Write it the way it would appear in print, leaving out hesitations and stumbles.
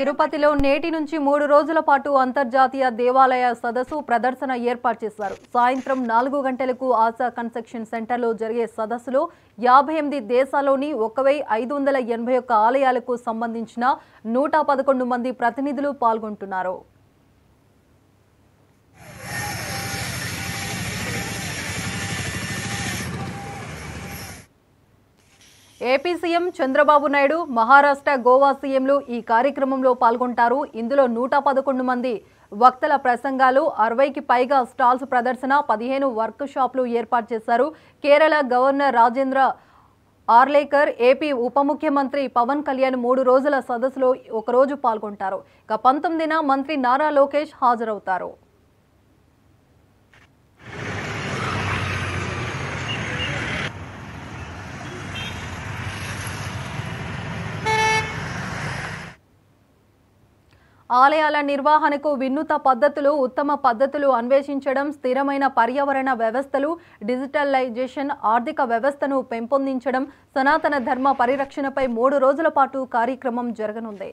తిరుపతిలో నేటి నుంచి 3 రోజుల పాటు అంతర్జాతీయ దేవాలయ సదస్సు ప్రదర్శన ఏర్పాటు చేశారు. సాయంత్రం 4 గంటలకు ఆశా కన్సెక్షన్ సెంటర్లో జరిగే సదస్సులో 58 దేశాల్లోని 1581 ఆలయాలకు సంబంధించిన 111 మంది ప్రతినిధులు పాల్గొంటున్నారు. ఏపీ సీఎం చంద్రబాబు నాయుడు, మహారాష్ట్ర, గోవా సీఎంలు ఈ కార్యక్రమంలో పాల్గొంటారు. ఇందులో 111 మంది వక్తల ప్రసంగాలు, 60కి పైగా స్టాల్స్ ప్రదర్శన, 15 వర్క్ షాప్లు ఏర్పాటు చేశారు. కేరళ గవర్నర్ రాజేంద్ర ఆర్లేకర్, ఏపీ ఉప ముఖ్యమంత్రి పవన్ కళ్యాణ్ 3 రోజుల సదస్సులో ఒకరోజు పాల్గొంటారు. ఇక 19న మంత్రి నారా లోకేష్ హాజరవుతారు. ఆలయాల నిర్వహణకు వినూత్న పద్ధతులు, ఉత్తమ పద్ధతులు అన్వేషించడం, స్థిరమైన పర్యావరణ వ్యవస్థలు, డిజిటలైజేషన్, ఆర్థిక వ్యవస్థను పెంపొందించడం, సనాతన ధర్మ పరిరక్షణపై 3 రోజుల పాటు కార్యక్రమం జరగనుంది.